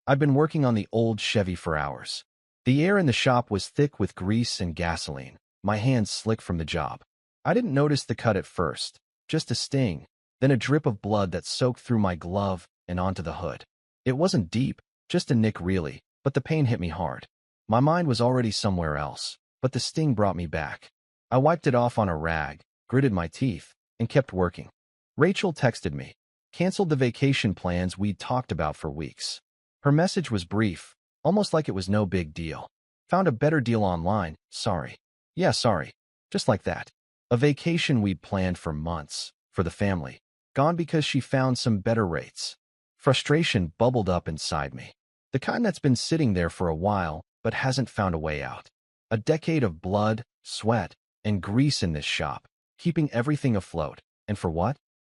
I'd been working on the old Chevy for hours. The air in the shop was thick with grease and gasoline, my hands slick from the job. I didn't notice the cut at first, just a sting, then a drip of blood that soaked through my glove and onto the hood. It wasn't deep, just a nick really, but the pain hit me hard. My mind was already somewhere else, but the sting brought me back. I wiped it off on a rag, gritted my teeth, and kept working. Rachel texted me, canceled the vacation plans we'd talked about for weeks. Her message was brief, almost like it was no big deal. Found a better deal online, sorry. Yeah, sorry. Just like that. A vacation we'd planned for months, for the family. Gone because she found some better rates. Frustration bubbled up inside me. The kind that's been sitting there for a while, but hasn't found a way out. A decade of blood, sweat, and grease in this shop, keeping everything afloat. And for what?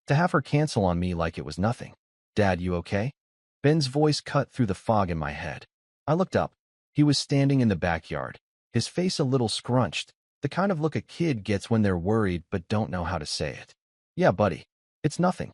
To have her cancel on me like it was nothing. Dad, you okay? Ben's voice cut through the fog in my head. I looked up. He was standing in the backyard, his face a little scrunched, the kind of look a kid gets when they're worried but don't know how to say it. Yeah, buddy. It's nothing.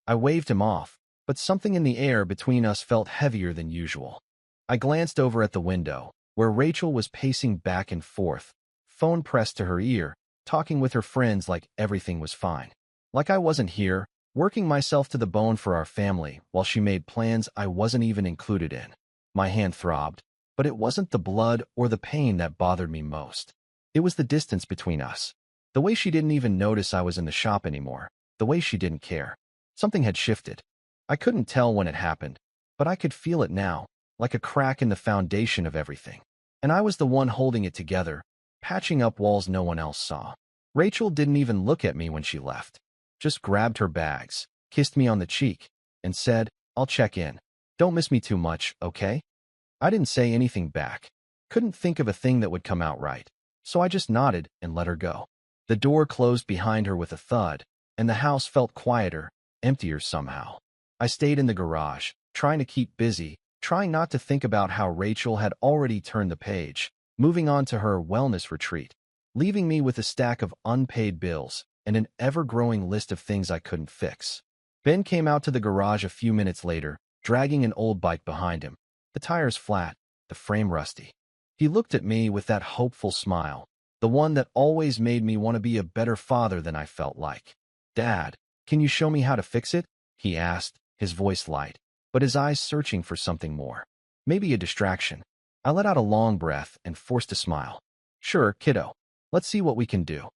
I waved him off, but something in the air between us felt heavier than usual. I glanced over at the window, where Rachel was pacing back and forth, phone pressed to her ear, talking with her friends like everything was fine. Like I wasn't here, working myself to the bone for our family while she made plans I wasn't even included in. My hand throbbed, but it wasn't the blood or the pain that bothered me most. It was the distance between us. The way she didn't even notice I was in the shop anymore. The way she didn't care. Something had shifted. I couldn't tell when it happened, but I could feel it now, like a crack in the foundation of everything. And I was the one holding it together, patching up walls no one else saw. Rachel didn't even look at me when she left. Just grabbed her bags, kissed me on the cheek, and said, I'll check in. Don't miss me too much, okay? I didn't say anything back. Couldn't think of a thing that would come out right. So I just nodded and let her go. The door closed behind her with a thud, and the house felt quieter, emptier somehow. I stayed in the garage, trying to keep busy, trying not to think about how Rachel had already turned the page, moving on to her wellness retreat, leaving me with a stack of unpaid bills and an ever-growing list of things I couldn't fix. Ben came out to the garage a few minutes later, dragging an old bike behind him, the tires flat, the frame rusty. He looked at me with that hopeful smile, the one that always made me want to be a better father than I felt like. Dad, can you show me how to fix it? He asked, his voice light, but his eyes searching for something more. Maybe a distraction. I let out a long breath and forced a smile. Sure, kiddo. Let's see what we can do.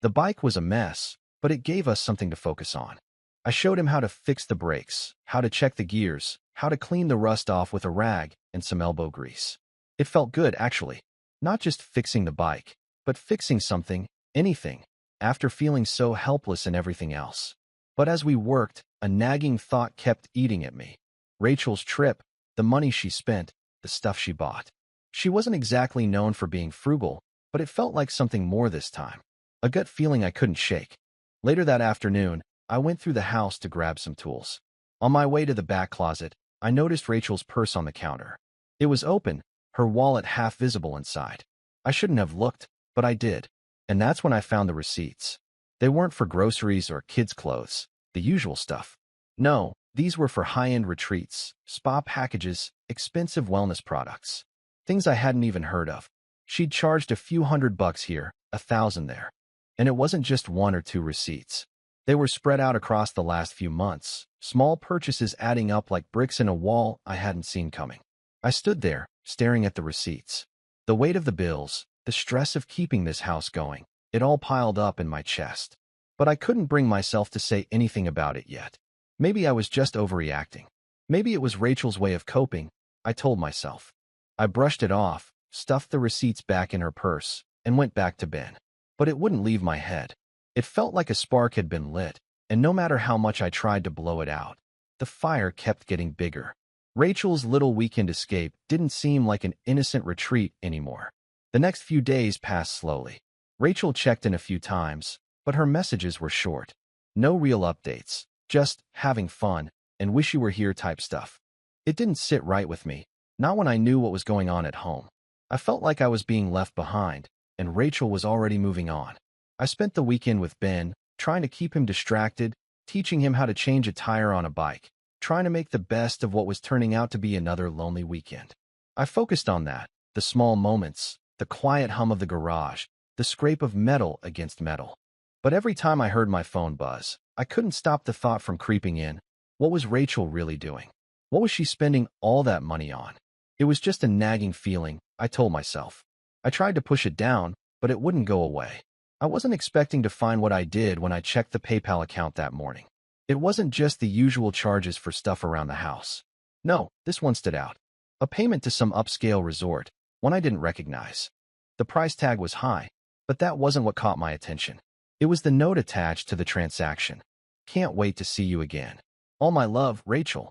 The bike was a mess, but it gave us something to focus on. I showed him how to fix the brakes, how to check the gears, how to clean the rust off with a rag and some elbow grease. It felt good, actually. Not just fixing the bike, but fixing something, anything, after feeling so helpless in everything else. But as we worked, a nagging thought kept eating at me. Rachel's trip, the money she spent, the stuff she bought. She wasn't exactly known for being frugal, but it felt like something more this time. A gut feeling I couldn't shake. Later that afternoon, I went through the house to grab some tools. On my way to the back closet, I noticed Rachel's purse on the counter. It was open, her wallet half visible inside. I shouldn't have looked, but I did. And that's when I found the receipts. They weren't for groceries or kids' clothes, the usual stuff. No, these were for high-end retreats, spa packages, expensive wellness products. Things I hadn't even heard of. She'd charged a few $100 here, 1,000 there. And it wasn't just one or two receipts. They were spread out across the last few months, small purchases adding up like bricks in a wall I hadn't seen coming. I stood there, staring at the receipts. The weight of the bills, the stress of keeping this house going, it all piled up in my chest. But I couldn't bring myself to say anything about it yet. Maybe I was just overreacting. Maybe it was Rachel's way of coping, I told myself. I brushed it off, stuffed the receipts back in her purse, and went back to Ben. But it wouldn't leave my head. It felt like a spark had been lit, and no matter how much I tried to blow it out, the fire kept getting bigger. Rachel's little weekend escape didn't seem like an innocent retreat anymore. The next few days passed slowly. Rachel checked in a few times, but her messages were short. No real updates, just having fun and wish you were here type stuff. It didn't sit right with me, not when I knew what was going on at home. I felt like I was being left behind, and Rachel was already moving on. I spent the weekend with Ben, trying to keep him distracted, teaching him how to change a tire on a bike, trying to make the best of what was turning out to be another lonely weekend. I focused on that, the small moments, the quiet hum of the garage, the scrape of metal against metal. But every time I heard my phone buzz, I couldn't stop the thought from creeping in. What was Rachel really doing? What was she spending all that money on? It was just a nagging feeling, I told myself. I tried to push it down, but it wouldn't go away. I wasn't expecting to find what I did when I checked the PayPal account that morning. It wasn't just the usual charges for stuff around the house. No, this one stood out. A payment to some upscale resort, one I didn't recognize. The price tag was high, but that wasn't what caught my attention. It was the note attached to the transaction. Can't wait to see you again. All my love, Rachel.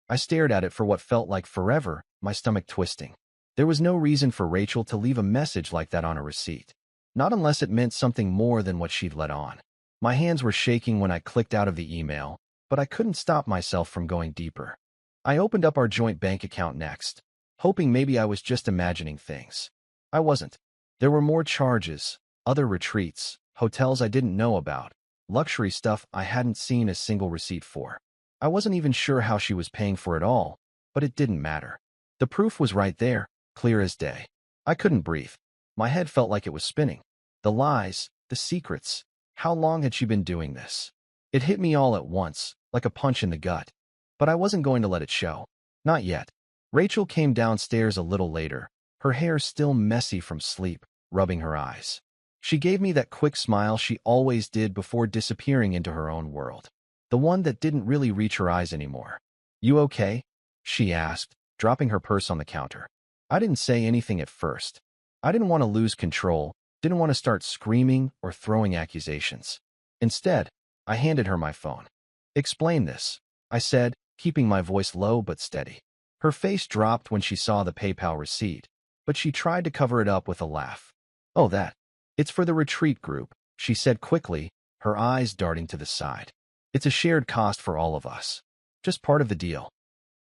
I stared at it for what felt like forever, my stomach twisting. There was no reason for Rachel to leave a message like that on a receipt. Not unless it meant something more than what she'd let on. My hands were shaking when I clicked out of the email, but I couldn't stop myself from going deeper. I opened up our joint bank account next, hoping maybe I was just imagining things. I wasn't. There were more charges, other retreats, hotels I didn't know about, luxury stuff I hadn't seen a single receipt for. I wasn't even sure how she was paying for it all, but it didn't matter. The proof was right there, clear as day. I couldn't breathe. My head felt like it was spinning. The lies, the secrets. How long had she been doing this? It hit me all at once, like a punch in the gut. But I wasn't going to let it show. Not yet. Rachel came downstairs a little later, her hair still messy from sleep, rubbing her eyes. She gave me that quick smile she always did before disappearing into her own world. The one that didn't really reach her eyes anymore. "You okay?" she asked, dropping her purse on the counter. I didn't say anything at first. I didn't want to lose control, didn't want to start screaming or throwing accusations. Instead, I handed her my phone. "Explain this," I said, keeping my voice low but steady. Her face dropped when she saw the PayPal receipt, but she tried to cover it up with a laugh. "Oh, that. It's for the retreat group," she said quickly, her eyes darting to the side. "It's a shared cost for all of us. Just part of the deal."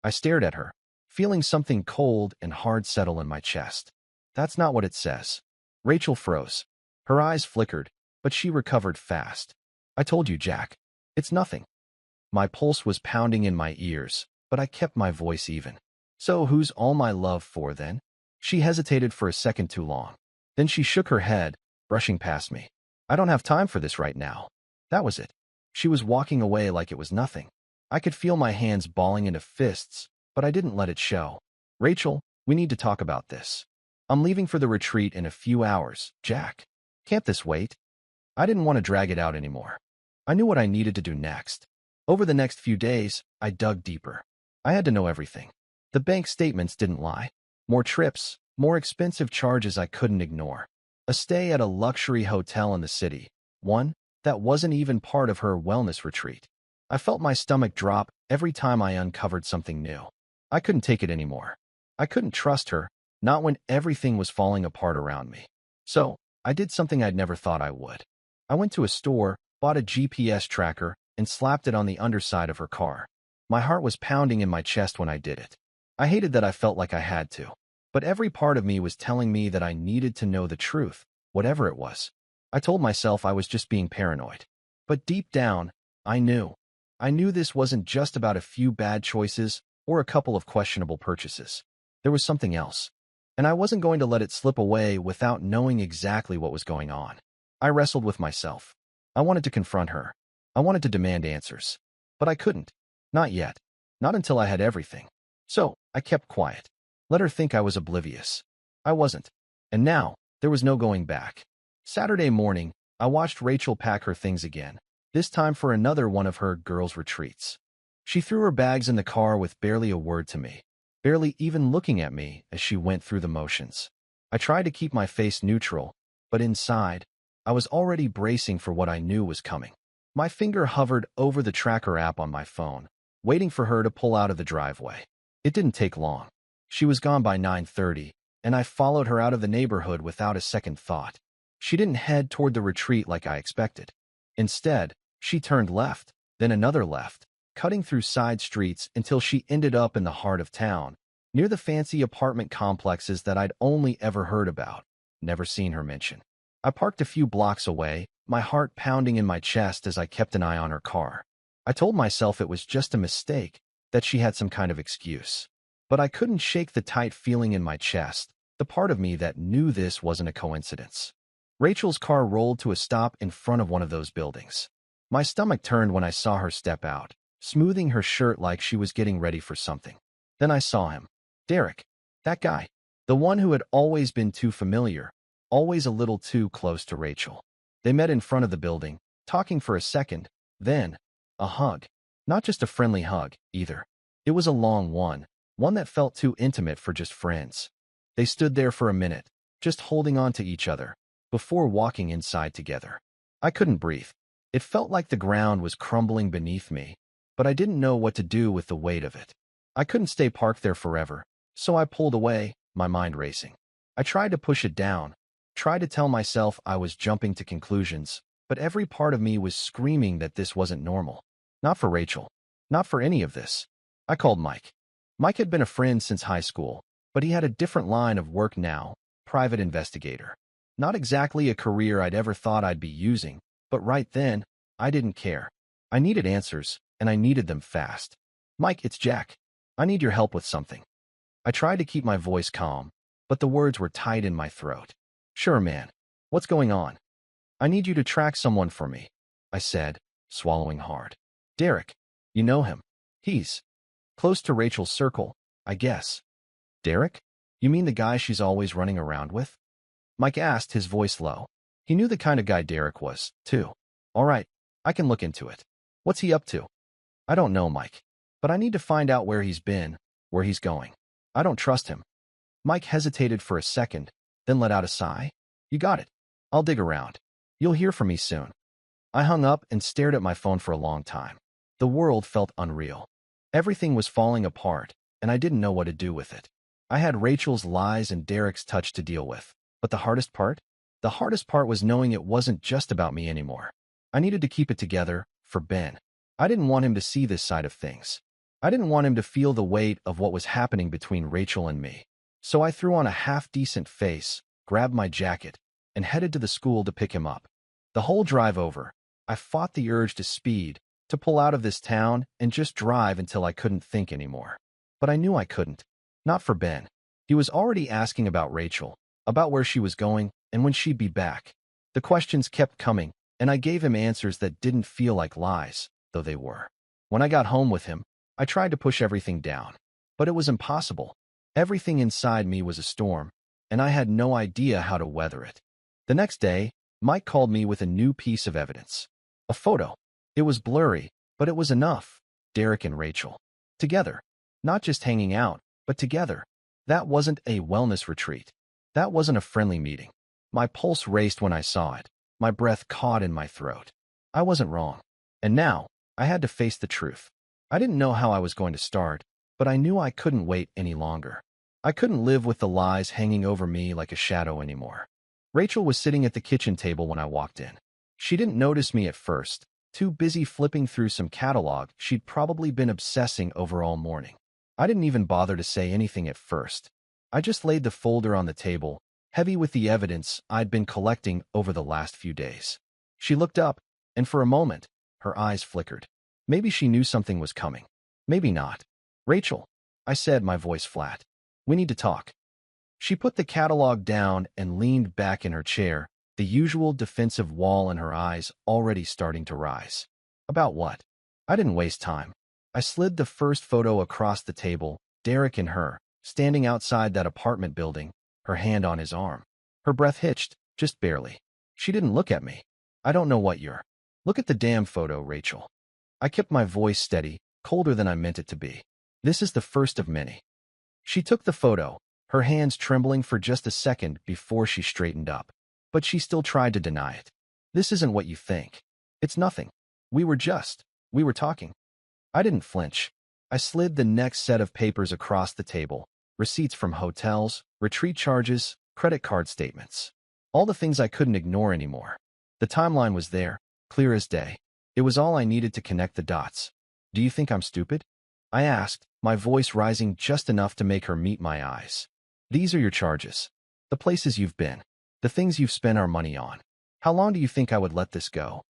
I stared at her, feeling something cold and hard settle in my chest. "That's not what it says." Rachel froze. Her eyes flickered, but she recovered fast. "I told you, Jack. It's nothing." My pulse was pounding in my ears, but I kept my voice even. "So who's all my love for, then?" She hesitated for a second too long. Then she shook her head, brushing past me. "I don't have time for this right now." That was it. She was walking away like it was nothing. I could feel my hands balling into fists, but I didn't let it show. "Rachel, we need to talk about this. I'm leaving for the retreat in a few hours, Jack. Can't this wait?" I didn't want to drag it out anymore. I knew what I needed to do next. Over the next few days, I dug deeper. I had to know everything. The bank statements didn't lie. More trips, more expensive charges I couldn't ignore. A stay at a luxury hotel in the city, one that wasn't even part of her wellness retreat. I felt my stomach drop every time I uncovered something new. I couldn't take it anymore. I couldn't trust her, not when everything was falling apart around me. So, I did something I'd never thought I would. I went to a store, bought a GPS tracker, and slapped it on the underside of her car. My heart was pounding in my chest when I did it. I hated that I felt like I had to. But every part of me was telling me that I needed to know the truth, whatever it was. I told myself I was just being paranoid. But deep down, I knew. I knew this wasn't just about a few bad choices or a couple of questionable purchases. There was something else. And I wasn't going to let it slip away without knowing exactly what was going on. I wrestled with myself. I wanted to confront her. I wanted to demand answers. But I couldn't. Not yet. Not until I had everything. So, I kept quiet. Let her think I was oblivious. I wasn't. And now, there was no going back. Saturday morning, I watched Rachel pack her things again, this time for another one of her girls' retreats. She threw her bags in the car with barely a word to me, barely even looking at me as she went through the motions. I tried to keep my face neutral, but inside, I was already bracing for what I knew was coming. My finger hovered over the tracker app on my phone, waiting for her to pull out of the driveway. It didn't take long. She was gone by 9:30, and I followed her out of the neighborhood without a second thought. She didn't head toward the retreat like I expected. Instead, she turned left, then another left, cutting through side streets until she ended up in the heart of town, near the fancy apartment complexes that I'd only ever heard about, never seen her mention. I parked a few blocks away, my heart pounding in my chest as I kept an eye on her car. I told myself it was just a mistake, that she had some kind of excuse. But I couldn't shake the tight feeling in my chest, the part of me that knew this wasn't a coincidence. Rachel's car rolled to a stop in front of one of those buildings. My stomach turned when I saw her step out, smoothing her shirt like she was getting ready for something. Then I saw him. Derek. That guy. The one who had always been too familiar, always a little too close to Rachel. They met in front of the building, talking for a second, then a hug. Not just a friendly hug, either. It was a long one that felt too intimate for just friends. They stood there for a minute, just holding on to each other, before walking inside together. I couldn't breathe. It felt like the ground was crumbling beneath me, but I didn't know what to do with the weight of it. I couldn't stay parked there forever, so I pulled away, my mind racing. I tried to push it down, tried to tell myself I was jumping to conclusions, but every part of me was screaming that this wasn't normal. Not for Rachel. Not for any of this. I called Mike. Mike had been a friend since high school, but he had a different line of work now, private investigator. Not exactly a career I'd ever thought I'd be using, but right then, I didn't care. I needed answers, and I needed them fast. Mike, it's Jack. I need your help with something. I tried to keep my voice calm, but the words were tight in my throat. Sure, man. What's going on? I need you to track someone for me, I said, swallowing hard. Derek. You know him. He's close to Rachel's circle, I guess. Derek? You mean the guy she's always running around with? Mike asked, his voice low. He knew the kind of guy Derek was, too. All right, I can look into it. What's he up to? I don't know, Mike. But I need to find out where he's been, where he's going. I don't trust him. Mike hesitated for a second, then let out a sigh. You got it. I'll dig around. You'll hear from me soon. I hung up and stared at my phone for a long time. The world felt unreal. Everything was falling apart, and I didn't know what to do with it. I had Rachel's lies and Derek's touch to deal with. But the hardest part? The hardest part was knowing it wasn't just about me anymore. I needed to keep it together, for Ben. I didn't want him to see this side of things. I didn't want him to feel the weight of what was happening between Rachel and me. So I threw on a half-decent face, grabbed my jacket, and headed to the school to pick him up. The whole drive over, I fought the urge to speed, to pull out of this town and just drive until I couldn't think anymore. But I knew I couldn't. Not for Ben. He was already asking about Rachel, about where she was going, and when she'd be back. The questions kept coming, and I gave him answers that didn't feel like lies, though they were. When I got home with him, I tried to push everything down. But it was impossible. Everything inside me was a storm, and I had no idea how to weather it. The next day, Mike called me with a new piece of evidence. A photo. It was blurry, but it was enough. Derek and Rachel. Together. Not just hanging out, but together. That wasn't a wellness retreat. That wasn't a friendly meeting. My pulse raced when I saw it. My breath caught in my throat. I wasn't wrong. And now, I had to face the truth. I didn't know how I was going to start, but I knew I couldn't wait any longer. I couldn't live with the lies hanging over me like a shadow anymore. Rachel was sitting at the kitchen table when I walked in. She didn't notice me at first, too busy flipping through some catalog she'd probably been obsessing over all morning. I didn't even bother to say anything at first. I just laid the folder on the table, heavy with the evidence I'd been collecting over the last few days. She looked up, and for a moment, her eyes flickered. Maybe she knew something was coming. Maybe not. Rachel, I said, my voice flat. We need to talk. She put the catalog down and leaned back in her chair, the usual defensive wall in her eyes already starting to rise. About what? I didn't waste time. I slid the first photo across the table, Derek and her, standing outside that apartment building, her hand on his arm. Her breath hitched, just barely. She didn't look at me. I don't know what you're. Look at the damn photo, Rachel. I kept my voice steady, colder than I meant it to be. This is the first of many. She took the photo, her hands trembling for just a second before she straightened up. But she still tried to deny it. This isn't what you think. It's nothing. We were talking. I didn't flinch. I slid the next set of papers across the table, receipts from hotels, retreat charges, credit card statements. All the things I couldn't ignore anymore. The timeline was there, clear as day. It was all I needed to connect the dots. Do you think I'm stupid? I asked, my voice rising just enough to make her meet my eyes. These are your charges. The places you've been. The things you've spent our money on. How long do you think I would let this go?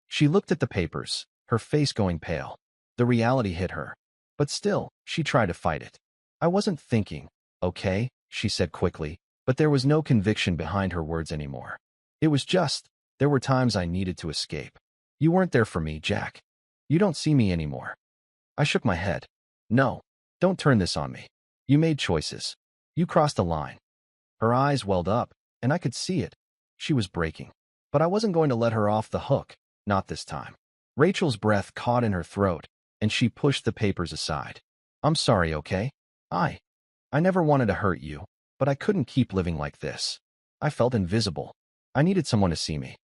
She looked at the papers, her face going pale. The reality hit her. But still, she tried to fight it. I wasn't thinking, okay, she said quickly, but there was no conviction behind her words anymore. It was just, there were times I needed to escape. You weren't there for me, Jack. You don't see me anymore. I shook my head. No, don't turn this on me. You made choices. You crossed a line. Her eyes welled up, and I could see it. She was breaking. But I wasn't going to let her off the hook, not this time. Rachel's breath caught in her throat, and she pushed the papers aside. I'm sorry, okay? I never wanted to hurt you, but I couldn't keep living like this. I felt invisible. I needed someone to see me.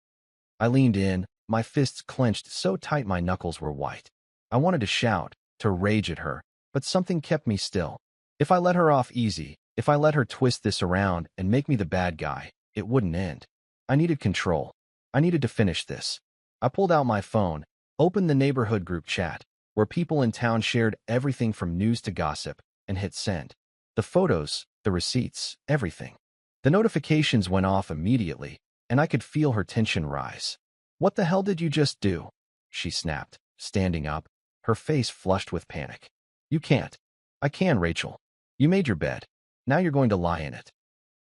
I leaned in, my fists clenched so tight my knuckles were white. I wanted to shout, to rage at her, but something kept me still. If I let her off easy, if I let her twist this around and make me the bad guy, it wouldn't end. I needed control. I needed to finish this. I pulled out my phone, opened the neighborhood group chat, where people in town shared everything from news to gossip, and hit send. The photos, the receipts, everything. The notifications went off immediately, and I could feel her tension rise. What the hell did you just do? She snapped, standing up, her face flushed with panic. You can't. I can, Rachel. You made your bed. Now you're going to lie in it.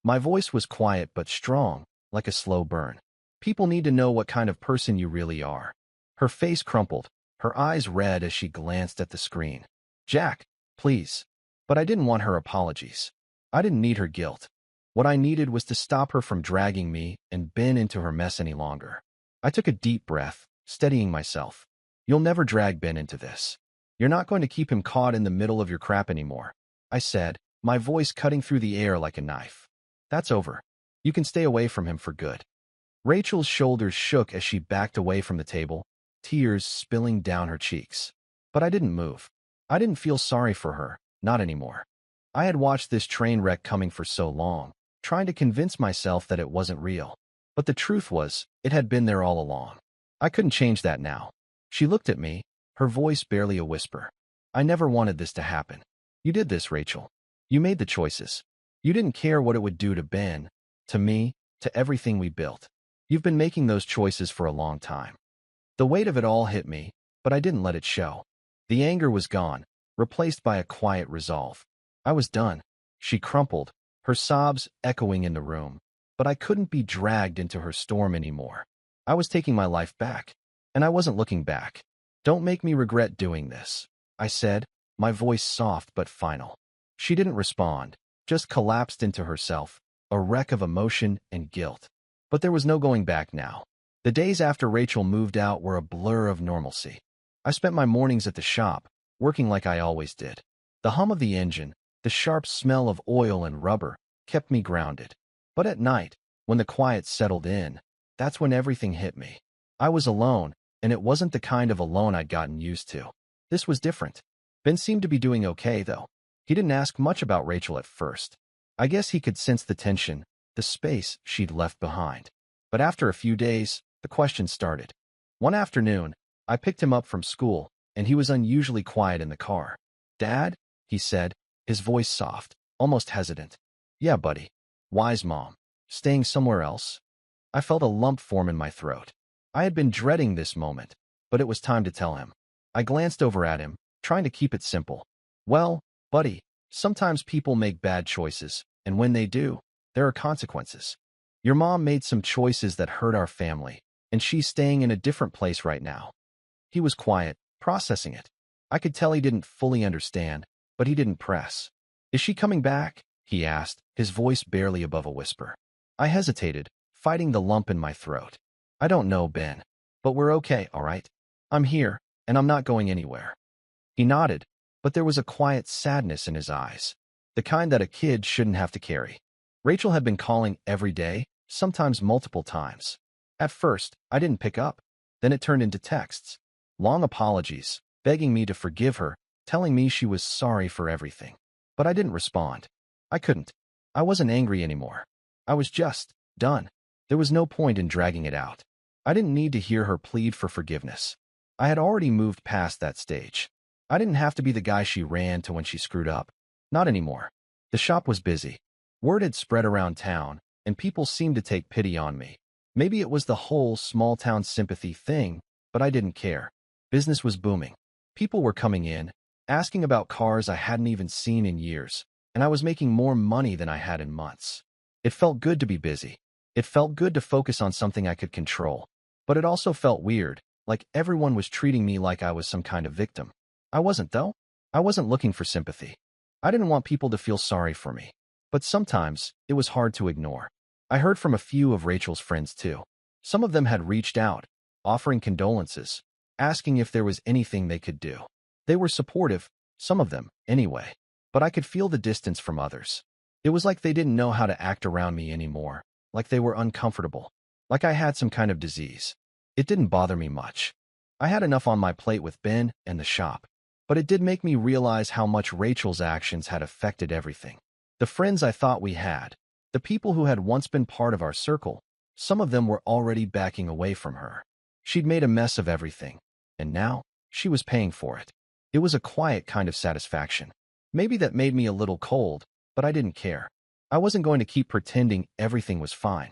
My voice was quiet but strong, like a slow burn. People need to know what kind of person you really are. Her face crumpled, her eyes red as she glanced at the screen. Jack, please. But I didn't want her apologies. I didn't need her guilt. What I needed was to stop her from dragging me and Ben into her mess any longer. I took a deep breath, steadying myself. You'll never drag Ben into this. You're not going to keep him caught in the middle of your crap anymore, I said, my voice cutting through the air like a knife. That's over. You can stay away from him for good. Rachel's shoulders shook as she backed away from the table, tears spilling down her cheeks. But I didn't move. I didn't feel sorry for her, not anymore. I had watched this train wreck coming for so long, trying to convince myself that it wasn't real. But the truth was, it had been there all along. I couldn't change that now. She looked at me, her voice barely a whisper. I never wanted this to happen. You did this, Rachel. You made the choices. You didn't care what it would do to Ben, to me, to everything we built. You've been making those choices for a long time. The weight of it all hit me, but I didn't let it show. The anger was gone, replaced by a quiet resolve. I was done. She crumpled, her sobs echoing in the room, but I couldn't be dragged into her storm anymore. I was taking my life back, and I wasn't looking back. Don't make me regret doing this, I said, my voice soft but final. She didn't respond, just collapsed into herself, a wreck of emotion and guilt. But there was no going back now. The days after Rachel moved out were a blur of normalcy. I spent my mornings at the shop, working like I always did. The hum of the engine, the sharp smell of oil and rubber, kept me grounded. But at night, when the quiet settled in, that's when everything hit me. I was alone, and it wasn't the kind of alone I'd gotten used to. This was different. Ben seemed to be doing okay, though. He didn't ask much about Rachel at first. I guess he could sense the tension, the space she'd left behind. But after a few days, the questions started. One afternoon, I picked him up from school, and he was unusually quiet in the car. Dad? He said, his voice soft, almost hesitant. Yeah, buddy. Why's Mom? Staying somewhere else? I felt a lump form in my throat. I had been dreading this moment, but it was time to tell him. I glanced over at him, trying to keep it simple. Well, buddy, sometimes people make bad choices, and when they do, there are consequences. Your mom made some choices that hurt our family, and she's staying in a different place right now. He was quiet, processing it. I could tell he didn't fully understand, but he didn't press. Is she coming back? He asked, his voice barely above a whisper. I hesitated, fighting the lump in my throat. I don't know, Ben, but we're okay, all right? I'm here, and I'm not going anywhere. He nodded, but there was a quiet sadness in his eyes, the kind that a kid shouldn't have to carry. Rachel had been calling every day, sometimes multiple times. At first, I didn't pick up. Then it turned into texts. Long apologies, begging me to forgive her, telling me she was sorry for everything. But I didn't respond. I couldn't. I wasn't angry anymore. I was just done. There was no point in dragging it out. I didn't need to hear her plead for forgiveness. I had already moved past that stage. I didn't have to be the guy she ran to when she screwed up. Not anymore. The shop was busy. Word had spread around town, and people seemed to take pity on me. Maybe it was the whole small-town sympathy thing, but I didn't care. Business was booming. People were coming in, asking about cars I hadn't even seen in years, and I was making more money than I had in months. It felt good to be busy. It felt good to focus on something I could control. But it also felt weird, like everyone was treating me like I was some kind of victim. I wasn't, though. I wasn't looking for sympathy. I didn't want people to feel sorry for me. But sometimes, it was hard to ignore. I heard from a few of Rachel's friends, too. Some of them had reached out, offering condolences, asking if there was anything they could do. They were supportive, some of them, anyway. But I could feel the distance from others. It was like they didn't know how to act around me anymore, like they were uncomfortable, like I had some kind of disease. It didn't bother me much. I had enough on my plate with Ben and the shop. But it did make me realize how much Rachel's actions had affected everything. The friends I thought we had, the people who had once been part of our circle, some of them were already backing away from her. She'd made a mess of everything, and now, she was paying for it. It was a quiet kind of satisfaction. Maybe that made me a little cold, but I didn't care. I wasn't going to keep pretending everything was fine.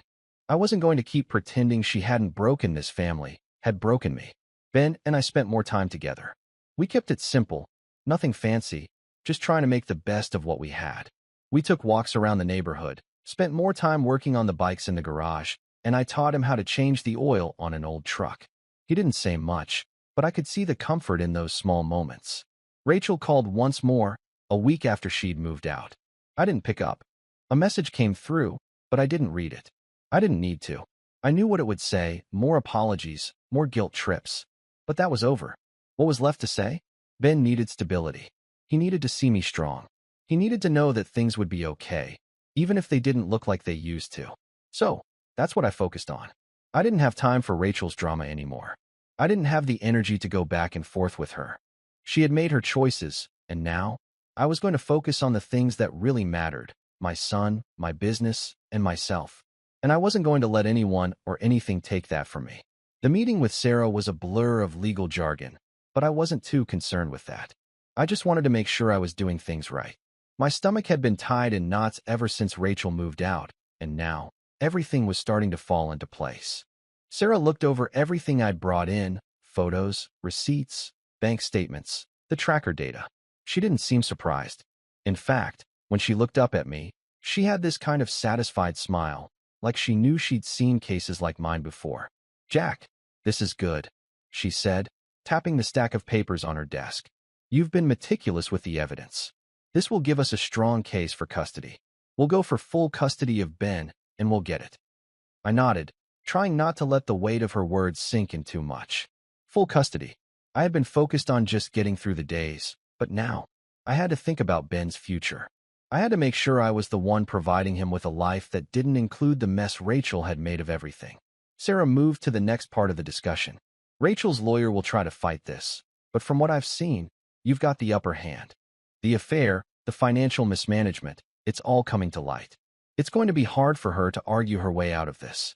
I wasn't going to keep pretending she hadn't broken this family, had broken me. Ben and I spent more time together. We kept it simple, nothing fancy, just trying to make the best of what we had. We took walks around the neighborhood, spent more time working on the bikes in the garage, and I taught him how to change the oil on an old truck. He didn't say much, but I could see the comfort in those small moments. Rachel called once more, a week after she'd moved out. I didn't pick up. A message came through, but I didn't read it. I didn't need to. I knew what it would say, more apologies, more guilt trips. But that was over. What was left to say? Ben needed stability. He needed to see me strong. He needed to know that things would be okay, even if they didn't look like they used to. So, that's what I focused on. I didn't have time for Rachel's drama anymore. I didn't have the energy to go back and forth with her. She had made her choices, and now, I was going to focus on the things that really mattered, my son, my business, and myself. And I wasn't going to let anyone or anything take that from me. The meeting with Sarah was a blur of legal jargon, but I wasn't too concerned with that. I just wanted to make sure I was doing things right. My stomach had been tied in knots ever since Rachel moved out, and now, everything was starting to fall into place. Sarah looked over everything I'd brought in, photos, receipts, bank statements, the tracker data. She didn't seem surprised. In fact, when she looked up at me, she had this kind of satisfied smile, like she knew she'd seen cases like mine before. "Jack, this is good," she said, tapping the stack of papers on her desk. "You've been meticulous with the evidence. This will give us a strong case for custody. We'll go for full custody of Ben, and we'll get it." I nodded, trying not to let the weight of her words sink in too much. Full custody. I had been focused on just getting through the days, but now, I had to think about Ben's future. I had to make sure I was the one providing him with a life that didn't include the mess Rachel had made of everything. Sarah moved to the next part of the discussion. "Rachel's lawyer will try to fight this, but from what I've seen, you've got the upper hand. The affair, the financial mismanagement, it's all coming to light. It's going to be hard for her to argue her way out of this."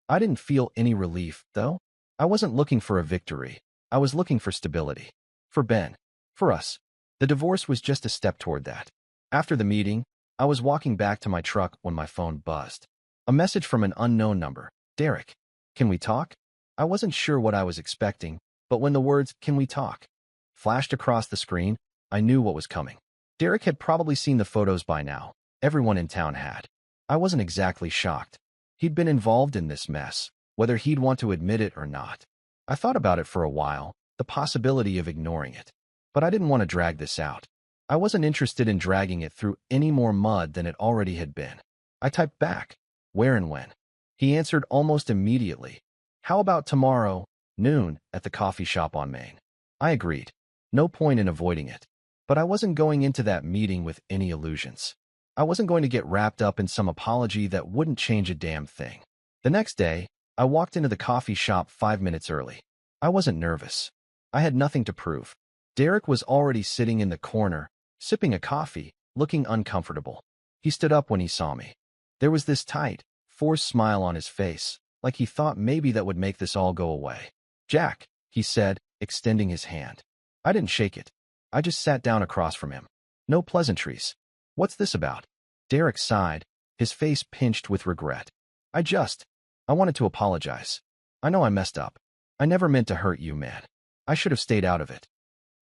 I didn't feel any relief, though. I wasn't looking for a victory. I was looking for stability. For Ben. For us. The divorce was just a step toward that. After the meeting, I was walking back to my truck when my phone buzzed. A message from an unknown number. "Derek, can we talk?" I wasn't sure what I was expecting, but when the words, "Can we talk?" flashed across the screen, I knew what was coming. Derek had probably seen the photos by now. Everyone in town had. I wasn't exactly shocked. He'd been involved in this mess, whether he'd want to admit it or not. I thought about it for a while, the possibility of ignoring it. But I didn't want to drag this out. I wasn't interested in dragging it through any more mud than it already had been. I typed back, "Where and when?" He answered almost immediately, "How about tomorrow, noon, at the coffee shop on Main?" I agreed. No point in avoiding it. But I wasn't going into that meeting with any illusions. I wasn't going to get wrapped up in some apology that wouldn't change a damn thing. The next day, I walked into the coffee shop 5 minutes early. I wasn't nervous. I had nothing to prove. Derek was already sitting in the corner, sipping a coffee, looking uncomfortable. He stood up when he saw me. There was this tight, forced smile on his face, like he thought maybe that would make this all go away. "Jack," he said, extending his hand. I didn't shake it. I just sat down across from him. No pleasantries. "What's this about?" Derek sighed, his face pinched with regret. I wanted to apologize. I know I messed up. I never meant to hurt you, man. I should have stayed out of it."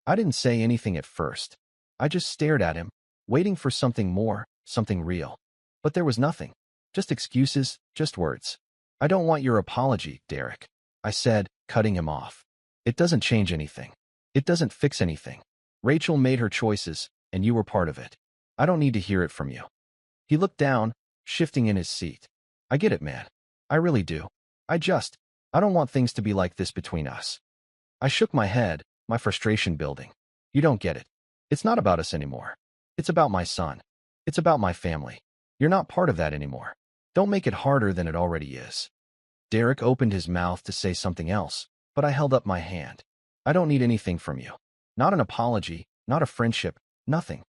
I didn't say anything at first. I just stared at him, waiting for something more, something real. But there was nothing. Just excuses, just words. I don't want your apology, Derek, I said, cutting him off. It doesn't change anything. It doesn't fix anything. Rachel made her choices, and you were part of it. I don't need to hear it from you. He looked down, shifting in his seat. I get it, man. I really do. I don't want things to be like this between us. I shook my head, my frustration building. You don't get it. It's not about us anymore. It's about my son. It's about my family. You're not part of that anymore. Don't make it harder than it already is. Derek opened his mouth to say something else, but I held up my hand. I don't need anything from you. Not an apology, not a friendship, nothing.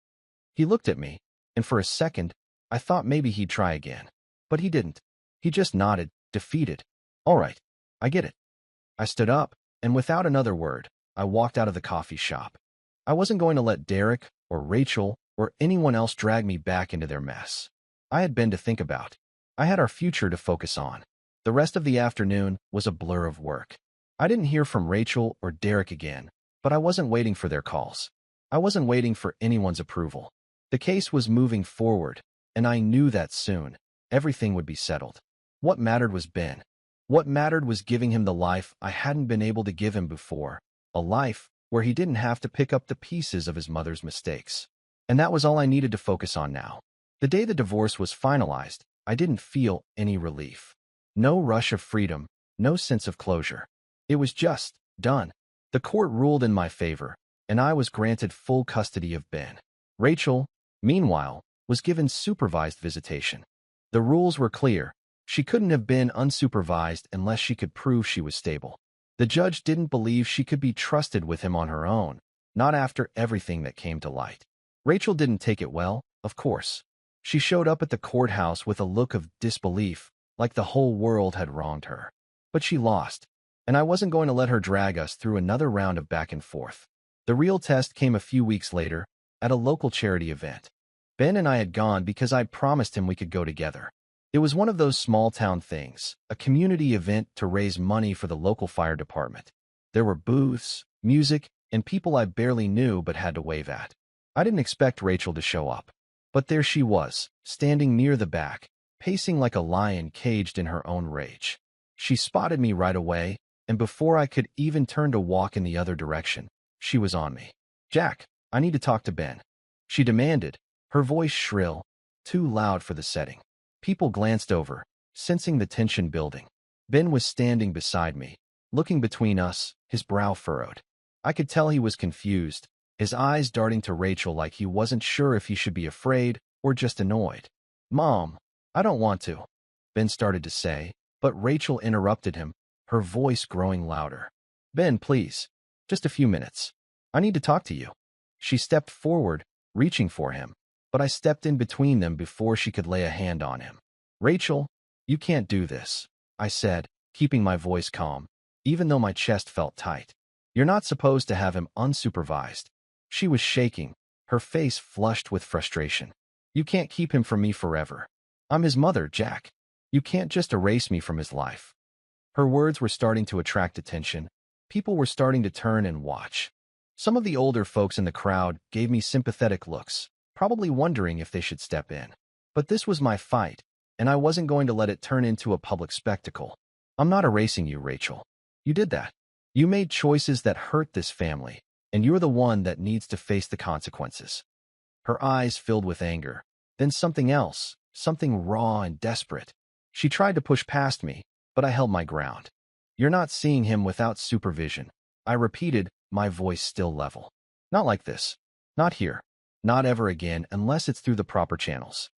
He looked at me, and for a second, I thought maybe he'd try again. But he didn't. He just nodded, defeated. All right, I get it. I stood up, and without another word, I walked out of the coffee shop. I wasn't going to let Derek, or Rachel, or anyone else drag me back into their mess. I had Ben to think about. I had our future to focus on. The rest of the afternoon was a blur of work. I didn't hear from Rachel or Derek again, but I wasn't waiting for their calls. I wasn't waiting for anyone's approval. The case was moving forward, and I knew that soon, everything would be settled. What mattered was Ben. What mattered was giving him the life I hadn't been able to give him before, a life where he didn't have to pick up the pieces of his mother's mistakes. And that was all I needed to focus on now. The day the divorce was finalized, I didn't feel any relief. No rush of freedom, no sense of closure. It was just done. The court ruled in my favor, and I was granted full custody of Ben. Rachel, meanwhile, was given supervised visitation. The rules were clear. She couldn't have been unsupervised unless she could prove she was stable. The judge didn't believe she could be trusted with him on her own, not after everything that came to light. Rachel didn't take it well, of course. She showed up at the courthouse with a look of disbelief, like the whole world had wronged her. But she lost, and I wasn't going to let her drag us through another round of back and forth. The real test came a few weeks later, at a local charity event. Ben and I had gone because I'd promised him we could go together. It was one of those small-town things, a community event to raise money for the local fire department. There were booths, music, and people I barely knew but had to wave at. I didn't expect Rachel to show up. But there she was, standing near the back, pacing like a lion caged in her own rage. She spotted me right away, and before I could even turn to walk in the other direction, she was on me. "Jack, I need to talk to Ben," she demanded, her voice shrill, too loud for the setting. People glanced over, sensing the tension building. Ben was standing beside me, looking between us, his brow furrowed. I could tell he was confused, his eyes darting to Rachel like he wasn't sure if he should be afraid or just annoyed. "Mom, I don't want to," Ben started to say, but Rachel interrupted him, her voice growing louder. "Ben, please, just a few minutes. I need to talk to you." She stepped forward, reaching for him, but I stepped in between them before she could lay a hand on him. "Rachel, you can't do this," I said, keeping my voice calm, even though my chest felt tight. "You're not supposed to have him unsupervised." She was shaking, her face flushed with frustration. "You can't keep him from me forever. I'm his mother, Jack. You can't just erase me from his life." Her words were starting to attract attention. People were starting to turn and watch. Some of the older folks in the crowd gave me sympathetic looks, probably wondering if they should step in. But this was my fight, and I wasn't going to let it turn into a public spectacle. "I'm not erasing you, Rachel. You did that. You made choices that hurt this family, and you're the one that needs to face the consequences." Her eyes filled with anger, then something else, something raw and desperate. She tried to push past me, but I held my ground. "You're not seeing him without supervision," I repeated, my voice still level. "Not like this. Not here. Not ever again unless it's through the proper channels."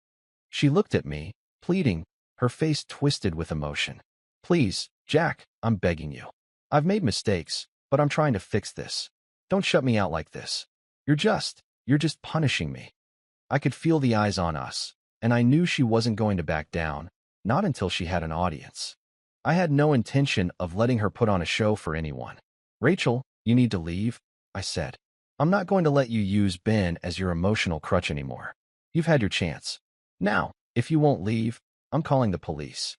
She looked at me, pleading, her face twisted with emotion. "Please, Jack, I'm begging you. I've made mistakes, but I'm trying to fix this. Don't shut me out like this. You're just punishing me." I could feel the eyes on us, and I knew she wasn't going to back down, not until she had an audience. I had no intention of letting her put on a show for anyone. "Rachel, you need to leave," I said. "I'm not going to let you use Ben as your emotional crutch anymore. You've had your chance. Now, if you won't leave, I'm calling the police."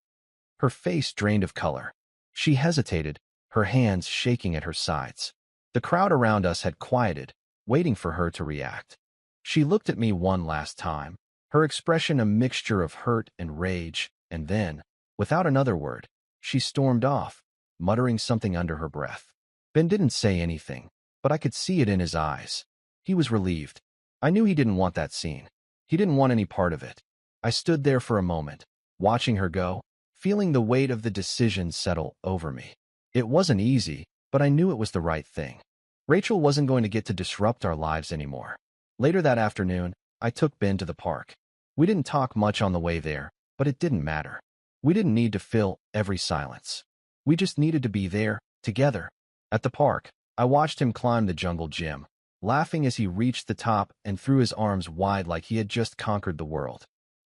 Her face drained of color. She hesitated, her hands shaking at her sides. The crowd around us had quieted, waiting for her to react. She looked at me one last time, her expression a mixture of hurt and rage, and then, without another word, she stormed off, muttering something under her breath. Ben didn't say anything, but I could see it in his eyes. He was relieved. I knew he didn't want that scene. He didn't want any part of it. I stood there for a moment, watching her go, feeling the weight of the decision settle over me. It wasn't easy, but I knew it was the right thing. Rachel wasn't going to get to disrupt our lives anymore. Later that afternoon, I took Ben to the park. We didn't talk much on the way there, but it didn't matter. We didn't need to fill every silence. We just needed to be there, together. At the park, I watched him climb the jungle gym, laughing as he reached the top and threw his arms wide like he had just conquered the world.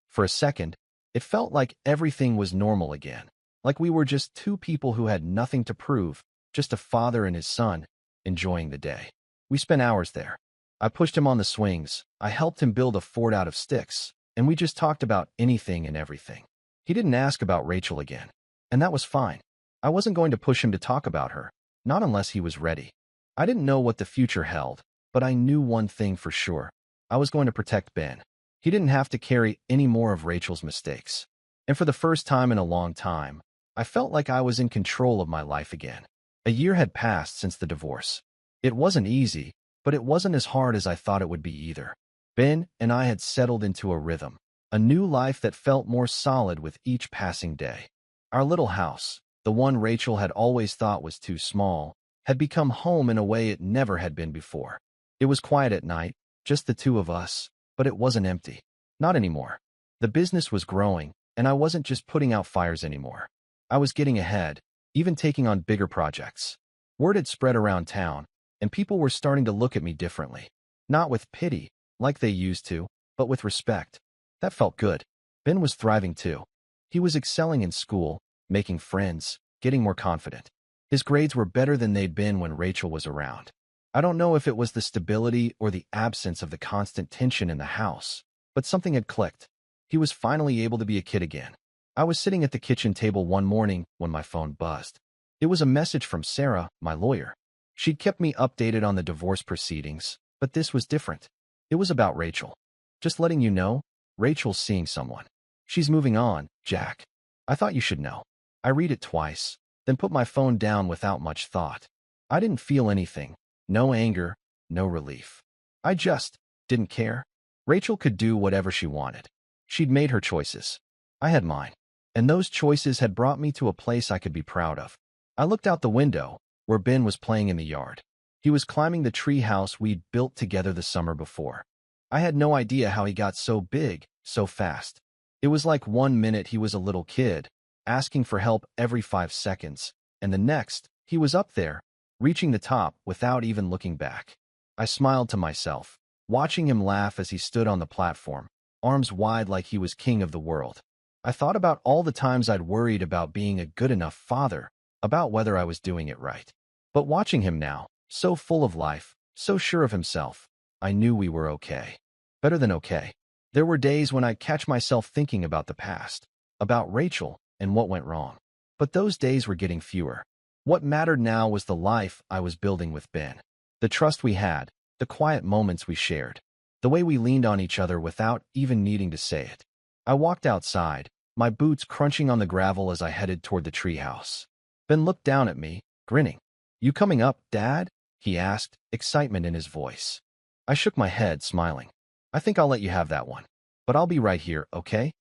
For a second, it felt like everything was normal again, like we were just two people who had nothing to prove, just a father and his son, enjoying the day. We spent hours there. I pushed him on the swings, I helped him build a fort out of sticks, and we just talked about anything and everything. He didn't ask about Rachel again, and that was fine. I wasn't going to push him to talk about her, not unless he was ready. I didn't know what the future held, but I knew one thing for sure. I was going to protect Ben. He didn't have to carry any more of Rachel's mistakes. And for the first time in a long time, I felt like I was in control of my life again. A year had passed since the divorce. It wasn't easy, but it wasn't as hard as I thought it would be either. Ben and I had settled into a rhythm, a new life that felt more solid with each passing day. Our little house, the one Rachel had always thought was too small, had become home in a way it never had been before. It was quiet at night, just the two of us, but it wasn't empty. Not anymore. The business was growing, and I wasn't just putting out fires anymore. I was getting ahead, even taking on bigger projects. Word had spread around town, and people were starting to look at me differently. Not with pity, like they used to, but with respect. That felt good. Ben was thriving too. He was excelling in school, making friends, getting more confident. His grades were better than they'd been when Rachel was around. I don't know if it was the stability or the absence of the constant tension in the house, but something had clicked. He was finally able to be a kid again. I was sitting at the kitchen table one morning when my phone buzzed. It was a message from Sarah, my lawyer. She'd kept me updated on the divorce proceedings, but this was different. It was about Rachel. Just letting you know, Rachel's seeing someone. She's moving on, Jack. I thought you should know. I read it twice, then put my phone down without much thought. I didn't feel anything. No anger, no relief. I just didn't care. Rachel could do whatever she wanted. She'd made her choices. I had mine. And those choices had brought me to a place I could be proud of. I looked out the window, where Ben was playing in the yard. He was climbing the tree house we'd built together the summer before. I had no idea how he got so big, so fast. It was like 1 minute he was a little kid, asking for help every 5 seconds, and the next, he was up there, reaching the top without even looking back. I smiled to myself, watching him laugh as he stood on the platform, arms wide like he was king of the world. I thought about all the times I'd worried about being a good enough father, about whether I was doing it right. But watching him now, so full of life, so sure of himself, I knew we were okay. Better than okay. There were days when I'd catch myself thinking about the past, about Rachel and what went wrong. But those days were getting fewer. What mattered now was the life I was building with Ben. The trust we had, the quiet moments we shared, the way we leaned on each other without even needing to say it. I walked outside, my boots crunching on the gravel as I headed toward the treehouse. Ben looked down at me, grinning. "You coming up, Dad?" he asked, excitement in his voice. I shook my head, smiling. "I think I'll let you have that one. But I'll be right here, okay?"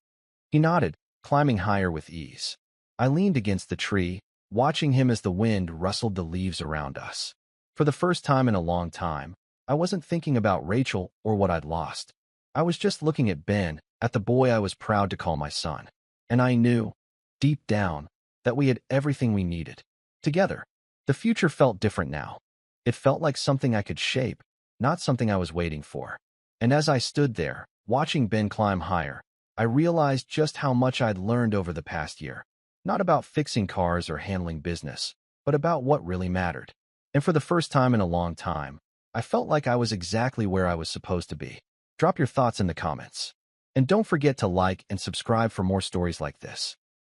He nodded, climbing higher with ease. I leaned against the tree, watching him as the wind rustled the leaves around us. For the first time in a long time, I wasn't thinking about Rachel or what I'd lost. I was just looking at Ben, at the boy I was proud to call my son. And I knew, deep down, that we had everything we needed. Together. The future felt different now. It felt like something I could shape, not something I was waiting for. And as I stood there, watching Ben climb higher, I realized just how much I'd learned over the past year. Not about fixing cars or handling business, but about what really mattered. And for the first time in a long time, I felt like I was exactly where I was supposed to be. Drop your thoughts in the comments. And don't forget to like and subscribe for more stories like this.